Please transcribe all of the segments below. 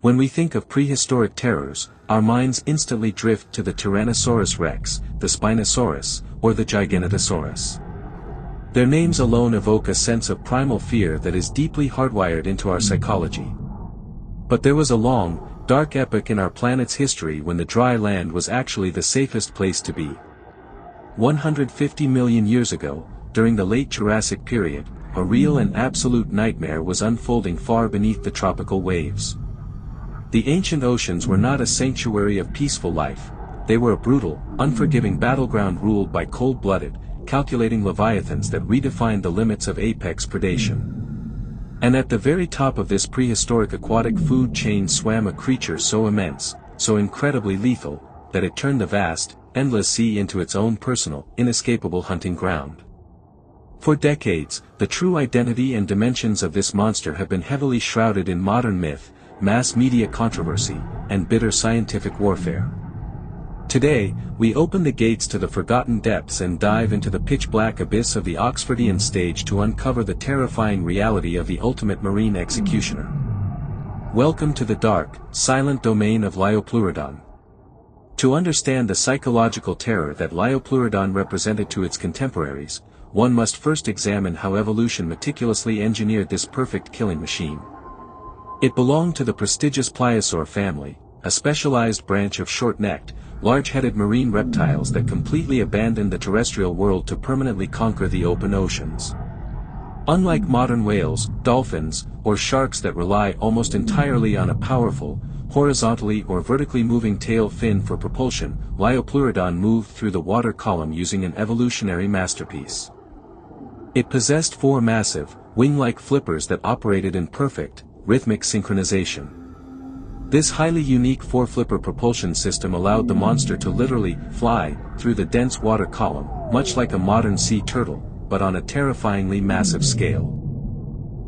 When we think of prehistoric terrors, our minds instantly drift to the Tyrannosaurus rex, the Spinosaurus, or the Giganotosaurus. Their names alone evoke a sense of primal fear that is deeply hardwired into our psychology. But there was a long, dark epoch in our planet's history when the dry land was actually the safest place to be. 150 million years ago, during the late Jurassic period, a real and absolute nightmare was unfolding far beneath the tropical waves. The ancient oceans were not a sanctuary of peaceful life, they were a brutal, unforgiving battleground ruled by cold-blooded, calculating leviathans that redefined the limits of apex predation. And at the very top of this prehistoric aquatic food chain swam a creature so immense, so incredibly lethal, that it turned the vast, endless sea into its own personal, inescapable hunting ground. For decades, the true identity and dimensions of this monster have been heavily shrouded in modern myth, mass media controversy, and bitter scientific warfare. Today, we open the gates to the forgotten depths and dive into the pitch-black abyss of the Oxfordian stage to uncover the terrifying reality of the ultimate marine executioner. Welcome to the dark, silent domain of Liopleurodon. To understand the psychological terror that Liopleurodon represented to its contemporaries, one must first examine how evolution meticulously engineered this perfect killing machine. It belonged to the prestigious Pliosaur family, a specialized branch of short-necked, large-headed marine reptiles that completely abandoned the terrestrial world to permanently conquer the open oceans. Unlike modern whales, dolphins, or sharks that rely almost entirely on a powerful, horizontally or vertically moving tail fin for propulsion, Liopleurodon moved through the water column using an evolutionary masterpiece. It possessed four massive, wing-like flippers that operated in perfect, rhythmic synchronization. This highly unique four-flipper propulsion system allowed the monster to literally fly through the dense water column, much like a modern sea turtle, but on a terrifyingly massive scale.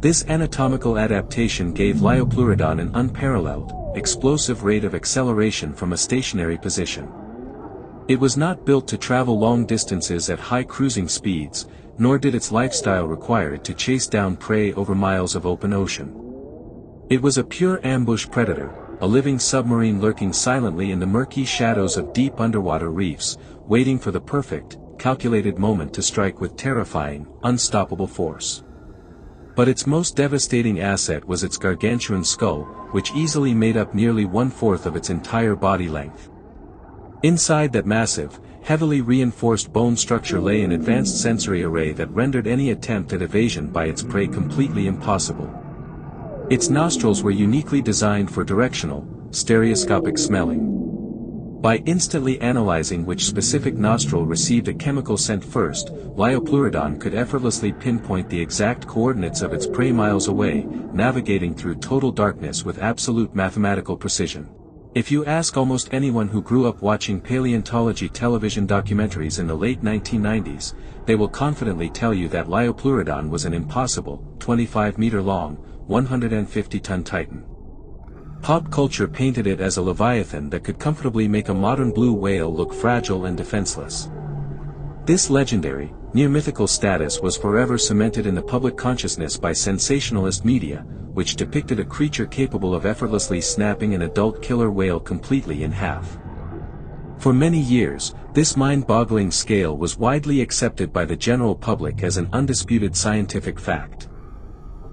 This anatomical adaptation gave Liopleurodon an unparalleled, explosive rate of acceleration from a stationary position. It was not built to travel long distances at high cruising speeds, nor did its lifestyle require it to chase down prey over miles of open ocean. It was a pure ambush predator, a living submarine lurking silently in the murky shadows of deep underwater reefs, waiting for the perfect, calculated moment to strike with terrifying, unstoppable force. But its most devastating asset was its gargantuan skull, which easily made up nearly one-fourth of its entire body length. Inside that massive, heavily reinforced bone structure lay an advanced sensory array that rendered any attempt at evasion by its prey completely impossible. Its nostrils were uniquely designed for directional, stereoscopic smelling. By instantly analyzing which specific nostril received a chemical scent first, Liopleurodon could effortlessly pinpoint the exact coordinates of its prey miles away, navigating through total darkness with absolute mathematical precision. If you ask almost anyone who grew up watching paleontology television documentaries in the late 1990s, they will confidently tell you that Liopleurodon was an impossible, 25-meter-long, 150-ton titan. Pop culture painted it as a leviathan that could comfortably make a modern blue whale look fragile and defenseless. This legendary, near-mythical status was forever cemented in the public consciousness by sensationalist media, which depicted a creature capable of effortlessly snapping an adult killer whale completely in half. For many years, this mind-boggling scale was widely accepted by the general public as an undisputed scientific fact.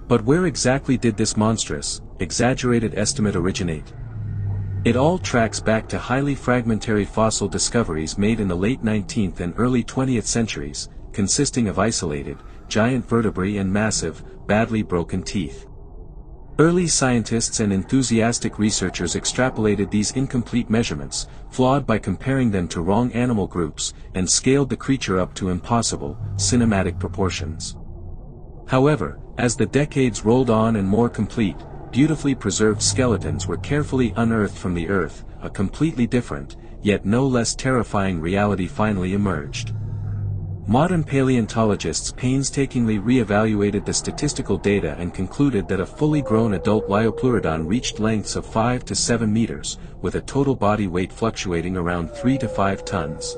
But where exactly did this monstrous, exaggerated estimate originate? It all tracks back to highly fragmentary fossil discoveries made in the late 19th and early 20th centuries, consisting of isolated, giant vertebrae and massive, badly broken teeth. Early scientists and enthusiastic researchers extrapolated these incomplete measurements, flawed by comparing them to wrong animal groups, and scaled the creature up to impossible, cinematic proportions. However, as the decades rolled on and more complete, beautifully preserved skeletons were carefully unearthed from the earth, a completely different, yet no less terrifying reality finally emerged. Modern paleontologists painstakingly re-evaluated the statistical data and concluded that a fully grown adult Liopleurodon reached lengths of 5 to 7 meters, with a total body weight fluctuating around 3 to 5 tons.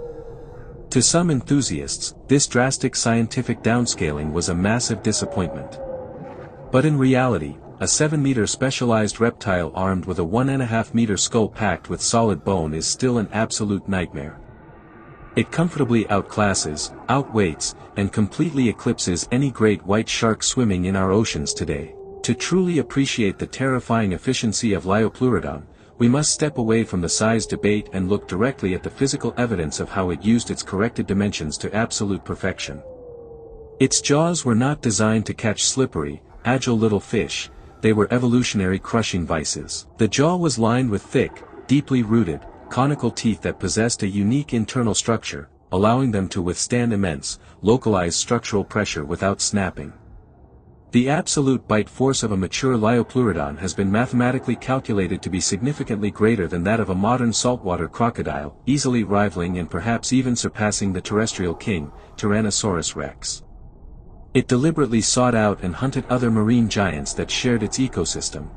To some enthusiasts, this drastic scientific downscaling was a massive disappointment. But in reality, a 7-meter specialized reptile armed with a 1.5-meter skull packed with solid bone is still an absolute nightmare. It comfortably outclasses, outweights, and completely eclipses any great white shark swimming in our oceans today. To truly appreciate the terrifying efficiency of Liopleurodon, we must step away from the size debate and look directly at the physical evidence of how it used its corrected dimensions to absolute perfection. Its jaws were not designed to catch slippery, agile little fish, they were evolutionary crushing vices. The jaw was lined with thick, deeply rooted, conical teeth that possessed a unique internal structure, allowing them to withstand immense, localized structural pressure without snapping. The absolute bite force of a mature Liopleurodon has been mathematically calculated to be significantly greater than that of a modern saltwater crocodile, easily rivaling and perhaps even surpassing the terrestrial king, Tyrannosaurus rex. It deliberately sought out and hunted other marine giants that shared its ecosystem.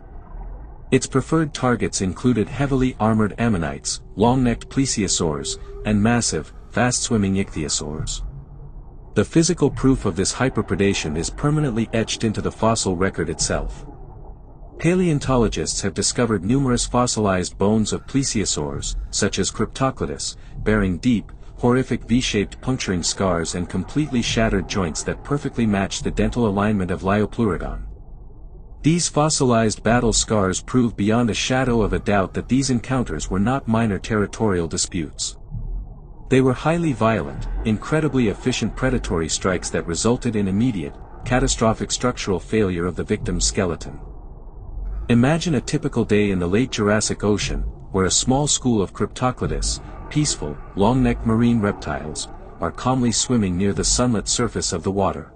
Its preferred targets included heavily armored ammonites, long-necked plesiosaurs, and massive, fast-swimming ichthyosaurs. The physical proof of this hyperpredation is permanently etched into the fossil record itself. Paleontologists have discovered numerous fossilized bones of plesiosaurs, such as Cryptoclidus, bearing deep, horrific V-shaped puncturing scars and completely shattered joints that perfectly match the dental alignment of Liopleurodon. These fossilized battle scars prove beyond a shadow of a doubt that these encounters were not minor territorial disputes. They were highly violent, incredibly efficient predatory strikes that resulted in immediate, catastrophic structural failure of the victim's skeleton. Imagine a typical day in the late Jurassic Ocean, where a small school of Cryptoclidus, peaceful, long-necked marine reptiles, are calmly swimming near the sunlit surface of the water.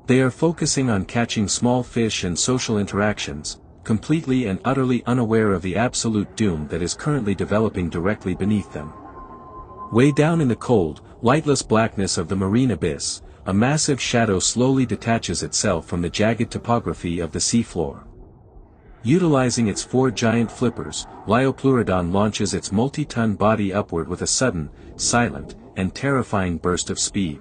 They are focusing on catching small fish and social interactions, completely and utterly unaware of the absolute doom that is currently developing directly beneath them. Way down in the cold, lightless blackness of the marine abyss, a massive shadow slowly detaches itself from the jagged topography of the seafloor. Utilizing its 4 giant flippers, Liopleurodon launches its multi-ton body upward with a sudden, silent, and terrifying burst of speed.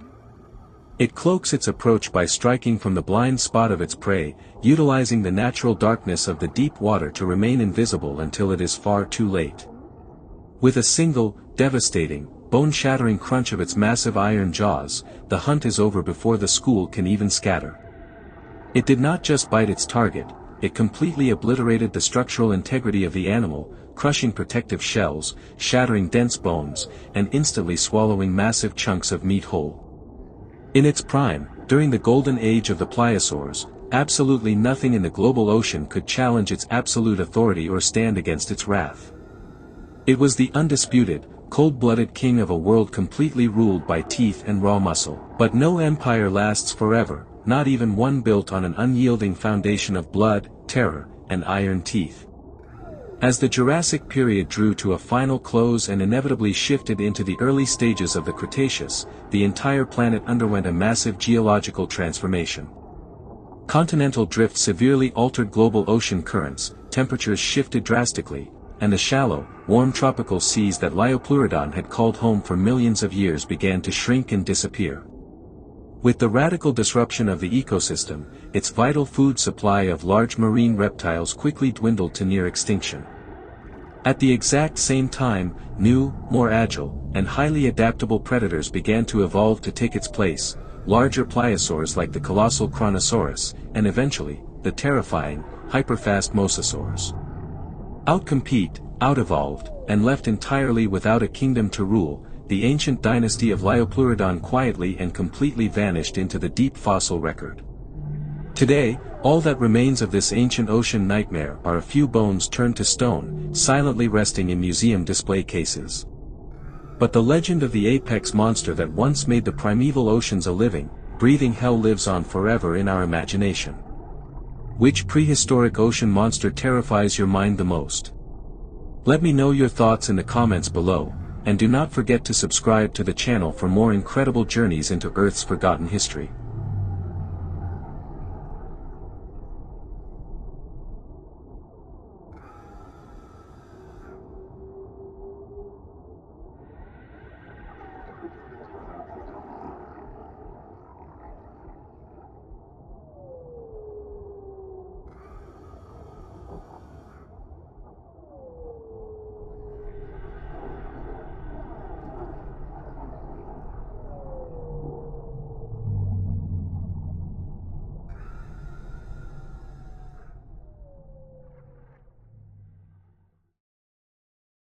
It cloaks its approach by striking from the blind spot of its prey, utilizing the natural darkness of the deep water to remain invisible until it is far too late. With a single, devastating, bone-shattering crunch of its massive iron jaws, the hunt is over before the school can even scatter. It did not just bite its target, it completely obliterated the structural integrity of the animal, crushing protective shells, shattering dense bones, and instantly swallowing massive chunks of meat whole. In its prime, during the golden age of the pliosaurs, absolutely nothing in the global ocean could challenge its absolute authority or stand against its wrath. It was the undisputed, cold-blooded king of a world completely ruled by teeth and raw muscle. But no empire lasts forever, not even one built on an unyielding foundation of blood, terror, and iron teeth. As the Jurassic period drew to a final close and inevitably shifted into the early stages of the Cretaceous, the entire planet underwent a massive geological transformation. Continental drift severely altered global ocean currents, temperatures shifted drastically, and the shallow, warm tropical seas that Liopleurodon had called home for millions of years began to shrink and disappear. With the radical disruption of the ecosystem, its vital food supply of large marine reptiles quickly dwindled to near extinction. At the exact same time, new, more agile, and highly adaptable predators began to evolve to take its place, larger pliosaurs like the colossal Kronosaurus, and eventually, the terrifying, hyperfast mosasaurs. Outcompete, out-evolved, and left entirely without a kingdom to rule, the ancient dynasty of Liopleurodon quietly and completely vanished into the deep fossil record. Today, all that remains of this ancient ocean nightmare are a few bones turned to stone, silently resting in museum display cases. But the legend of the apex monster that once made the primeval oceans a living, breathing hell lives on forever in our imagination. Which prehistoric ocean monster terrifies your mind the most? Let me know your thoughts in the comments below, and do not forget to subscribe to the channel for more incredible journeys into Earth's forgotten history.